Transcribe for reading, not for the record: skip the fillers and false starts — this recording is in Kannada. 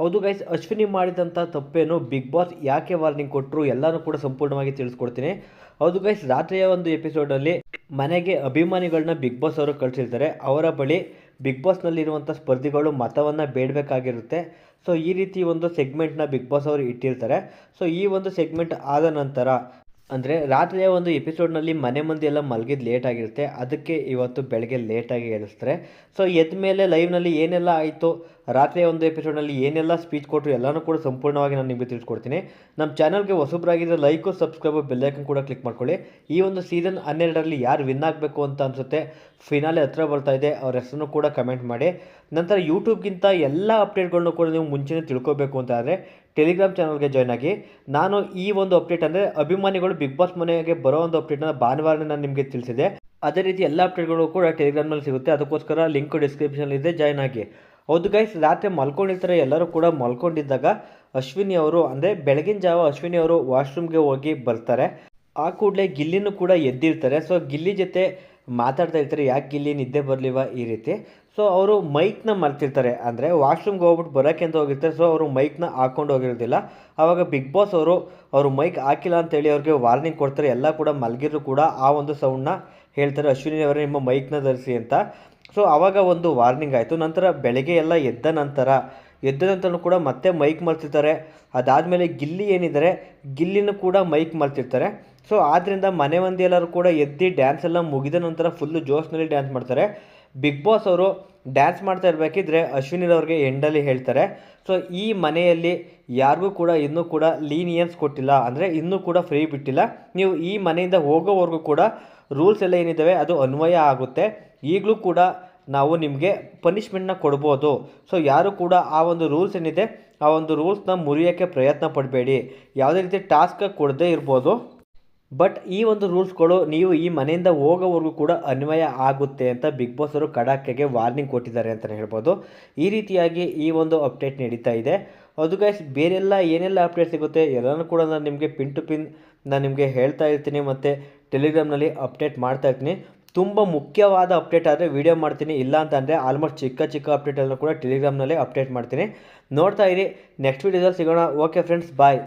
ಹೌದು ಗೈಸ್, ಅಶ್ವಿನಿ ಮಾಡಿದಂಥ ತಪ್ಪೇನು, ಬಿಗ್ ಬಾಸ್ ಯಾಕೆ ವಾರ್ನಿಂಗ್ ಕೊಟ್ಟರು ಎಲ್ಲನೂ ಕೂಡ ಸಂಪೂರ್ಣವಾಗಿ ತಿಳಿಸ್ಕೊಡ್ತೀನಿ. ಹೌದು ಗೈಸ್, ರಾತ್ರಿಯ ಒಂದು ಎಪಿಸೋಡಲ್ಲಿ ಮನೆಗೆ ಅಭಿಮಾನಿಗಳನ್ನ ಬಿಗ್ ಬಾಸ್ ಅವರು ಕಳಿಸಿರ್ತಾರೆ. ಅವರ ಬಳಿ ಬಿಗ್ ಬಾಸ್ನಲ್ಲಿರುವಂಥ ಸ್ಪರ್ಧಿಗಳು ಮತವನ್ನು ಬೇಡಬೇಕಾಗಿರುತ್ತೆ. ಸೊ ಈ ರೀತಿ ಒಂದು ಸೆಗ್ಮೆಂಟ್ನ ಬಿಗ್ ಬಾಸ್ ಅವರು ಇಟ್ಟಿರ್ತಾರೆ. ಸೊ ಈ ಒಂದು ಸೆಗ್ಮೆಂಟ್ ಆದ ನಂತರ ಅಂದರೆ ರಾತ್ರಿಯ ಒಂದು ಎಪಿಸೋಡ್ನಲ್ಲಿ ಮನೆ ಮಂದಿ ಎಲ್ಲ ಮಲಗಿದ್ದು ಲೇಟ್ ಆಗಿರುತ್ತೆ. ಅದಕ್ಕೆ ಇವತ್ತು ಬೆಳಗ್ಗೆ ಲೇಟಾಗಿ ಎಳಿಸ್ತಾರೆ. ಸೊ ಎದ್ದ ಮೇಲೆ ಲೈವ್ನಲ್ಲಿ ಏನೆಲ್ಲ ಆಯಿತು, ರಾತ್ರಿಯ ಒಂದು ಎಪಿಸೋಡ್ನಲ್ಲಿ ಏನೆಲ್ಲ ಸ್ಪೀಚ್ ಕೊಟ್ಟರು ಎಲ್ಲನೂ ಕೂಡ ಸಂಪೂರ್ಣವಾಗಿ ನಾನು ನಿಮಗೆ ತಿಳಿಸ್ಕೊಡ್ತೀನಿ. ನಮ್ಮ ಚಾನಲ್ಗೆ ಹೊಸಬ್ರಾಗಿದ್ದರೆ ಲೈಕು, ಸಬ್ಸ್ಕ್ರೈಬು, ಬೆಲ್ಲೈಕನ್ ಕೂಡ ಕ್ಲಿಕ್ ಮಾಡ್ಕೊಳ್ಳಿ. ಈ ಒಂದು ಸೀಸನ್ 12ರಲ್ಲಿ ಯಾರು ವಿನ್ ಆಗಬೇಕು ಅಂತ ಅನಿಸುತ್ತೆ, ಫಿನಾಲೆ ಹತ್ರ ಬರ್ತಾ ಇದೆ, ಅವ್ರ ಹೆಸರನ್ನು ಕೂಡ ಕಮೆಂಟ್ ಮಾಡಿ. ನಂತರ ಯೂಟ್ಯೂಬ್ಗಿಂತ ಎಲ್ಲ ಅಪ್ಡೇಟ್ಗಳನ್ನು ಕೂಡ ನೀವು ಮುಂಚೆನೇ ತಿಳ್ಕೊಬೇಕು ಅಂತ ಆದರೆ ಟೆಲಿಗ್ರಾಮ್ ಚಾನಲ್ಗೆ ಜಾಯ್ನ್ ಆಗಿ. ನಾನು ಈ ಒಂದು ಅಪ್ಡೇಟ್ ಅಂದರೆ ಅಭಿಮಾನಿಗಳು ಬಿಗ್ ಬಾಸ್ ಮನೆಗೆ ಬರೋ ಒಂದು ಅಪ್ಡೇಟ್ನ ಭಾನುವಾರನೇ ನಾನು ನಿಮಗೆ ತಿಳಿಸಿದೆ. ಅದೇ ರೀತಿ ಎಲ್ಲ ಅಪ್ಡೇಟ್ಗಳು ಕೂಡ ಟೆಲಿಗ್ರಾಮ್ನಲ್ಲಿ ಸಿಗುತ್ತೆ. ಅದಕ್ಕೋಸ್ಕರ ಲಿಂಕ್ ಡಿಸ್ಕ್ರಿಪ್ಷನಲ್ಲಿದೆ, ಜಾಯ್ನ್ ಆಗಿ. ಹೌದು ಗೈಸ್, ರಾತ್ರಿ ಮಲ್ಕೊಂಡಿರ್ತಾರೆ, ಎಲ್ಲರೂ ಕೂಡ ಮಲ್ಕೊಂಡಿದ್ದಾಗ ಅಶ್ವಿನಿ ಅವರು ಅಂದರೆ ಬೆಳಗಿನ ಜಾವ ಅಶ್ವಿನಿ ಅವರು ವಾಶ್ರೂಮ್ಗೆ ಹೋಗಿ ಬರ್ತಾರೆ. ಆ ಕೂಡಲೇ ಗಿಲ್ಲಿನೂ ಕೂಡ ಎದ್ದಿರ್ತಾರೆ. ಸೊ ಗಿಲ್ಲಿ ಜೊತೆ ಮಾತಾಡ್ತಾ ಇರ್ತಾರೆ, ಯಾಕೆ ಗಿಲ್ಲಿ ನಿದ್ದೆ ಬರಲಿವ ಈ ರೀತಿ. ಸೊ ಅವರು ಮೈಕ್ನ ಮರ್ತಿರ್ತಾರೆ, ಅಂದರೆ ವಾಶ್ರೂಮ್ಗೆ ಹೋಗ್ಬಿಟ್ಟು ಬರೋಕ್ಕೆ ಅಂತ ಹೋಗಿರ್ತಾರೆ. ಸೊ ಅವರು ಮೈಕ್ನ ಹಾಕ್ಕೊಂಡು ಹೋಗಿರೋದಿಲ್ಲ. ಆವಾಗ ಬಿಗ್ ಬಾಸ್ ಅವರು ಮೈಕ್ ಹಾಕಿಲ್ಲ ಅಂತೇಳಿ ಅವ್ರಿಗೆ ವಾರ್ನಿಂಗ್ ಕೊಡ್ತಾರೆ. ಎಲ್ಲ ಕೂಡ ಮಲಗಿದ್ರು ಕೂಡ ಆ ಒಂದು ಸೌಂಡ್ನ ಹೇಳ್ತಾರೆ, ಅಶ್ವಿನಿ ಅವರೇ ನಿಮ್ಮ ಮೈಕ್ನ ಧರಿಸಿ ಅಂತ. ಸೊ ಆವಾಗ ಒಂದು ವಾರ್ನಿಂಗ್ ಆಯಿತು. ನಂತರ ಬೆಳಗ್ಗೆ ಎಲ್ಲ ಎದ್ದ ನಂತರ ಕೂಡ ಮತ್ತೆ ಮೈಕ್ ಮರ್ತಿರ್ತಾರೆ. ಅದಾದಮೇಲೆ ಗಿಲ್ಲಿ ಏನಿದ್ದಾರೆ, ಗಿಲ್ಲಿನೂ ಕೂಡ ಮೈಕ್ ಮರ್ತಿರ್ತಾರೆ. ಸೊ ಆದ್ದರಿಂದ ಮನೆ ಮಂದಿ ಎಲ್ಲರೂ ಕೂಡ ಎದ್ದು ಡ್ಯಾನ್ಸ್ ಎಲ್ಲ ಮುಗಿದ ನಂತರ ಫುಲ್ಲು ಜೋಶ್ನಲ್ಲಿ ಡ್ಯಾನ್ಸ್ ಮಾಡ್ತಾರೆ. ಬಿಗ್ ಬಾಸ್ ಅವರು ಡ್ಯಾನ್ಸ್ ಮಾಡ್ತಾ ಇರಬೇಕಿದ್ರೆ ಅಶ್ವಿನಿರವ್ರಿಗೆ ಎಂಡಲ್ಲಿ ಹೇಳ್ತಾರೆ, ಸೊ ಈ ಮನೆಯಲ್ಲಿ ಯಾರಿಗೂ ಕೂಡ ಇನ್ನೂ ಕೂಡ ಲೀನಿಯನ್ಸ್ ಕೊಟ್ಟಿಲ್ಲ, ಅಂದರೆ ಇನ್ನೂ ಕೂಡ ಫ್ರೀ ಬಿಟ್ಟಿಲ್ಲ. ನೀವು ಈ ಮನೆಯಿಂದ ಹೋಗೋವರೆಗೂ ಕೂಡ ರೂಲ್ಸ್ ಎಲ್ಲ ಏನಿದ್ದಾವೆ ಅದು ಅನ್ವಯ ಆಗುತ್ತೆ. ಈಗಲೂ ಕೂಡ ನಾವು ನಿಮಗೆ ಪನಿಷ್ಮೆಂಟ್ನ ಕೊಡ್ಬೋದು. ಸೊ ಯಾರು ಕೂಡ ಆ ಒಂದು ರೂಲ್ಸ್ ಏನಿದೆ ಆ ಒಂದು ರೂಲ್ಸ್ನ ಮುರಿಯೋಕ್ಕೆ ಪ್ರಯತ್ನ ಪಡಬೇಡಿ. ಯಾವುದೇ ರೀತಿ ಟಾಸ್ಕ್ ಕೊಡದೇ ಇರ್ಬೋದು, ಬಟ್ ಈ ಒಂದು ರೂಲ್ಸ್ಗಳು ನೀವು ಈ ಮನೆಯಿಂದ ಹೋಗೋವರೆಗೂ ಕೂಡ ಅನ್ವಯ ಆಗುತ್ತೆ ಅಂತ ಬಿಗ್ ಬಾಸ್ ಅವರು ಕಡಾಕೆಗೆ ವಾರ್ನಿಂಗ್ ಕೊಟ್ಟಿದ್ದಾರೆ ಅಂತಲೇ ಹೇಳ್ಬೋದು. ಈ ರೀತಿಯಾಗಿ ಈ ಒಂದು ಅಪ್ಡೇಟ್ ನಡೀತಾ ಇದೆ. ಅದು ಗೈಸ್, ಬೇರೆಲ್ಲ ಏನೆಲ್ಲ ಅಪ್ಡೇಟ್ ಸಿಗುತ್ತೆ ಎಲ್ಲನೂ ಕೂಡ ನಾನು ನಿಮಗೆ ಪಿನ್ ಟು ಪಿನ್ ನಾನು ನಿಮಗೆ ಹೇಳ್ತಾ ಇರ್ತೀನಿ, ಮತ್ತು ಟೆಲಿಗ್ರಾಮ್ನಲ್ಲಿ ಅಪ್ಡೇಟ್ ಮಾಡ್ತಾ ಇರ್ತೀನಿ. ತುಂಬ ಮುಖ್ಯವಾದ ಅಪ್ಡೇಟ್ ಆದರೆ ವೀಡಿಯೋ ಮಾಡ್ತೀನಿ, ಇಲ್ಲ ಅಂತಂದರೆ ಆಲ್ಮೋಸ್ಟ್ ಚಿಕ್ಕ ಅಪ್ಡೇಟ್ ಎಲ್ಲ ಕೂಡ ಟೆಲಿಗ್ರಾಮ್ನಲ್ಲೇ ಅಪ್ಡೇಟ್ ಮಾಡ್ತೀನಿ. ನೋಡ್ತಾ ಇರಿ. ನೆಕ್ಸ್ಟ್ ವೀಡಿಯೋದಲ್ಲಿ ಸಿಗೋಣ. ಓಕೆ ಫ್ರೆಂಡ್ಸ್, ಬಾಯ್.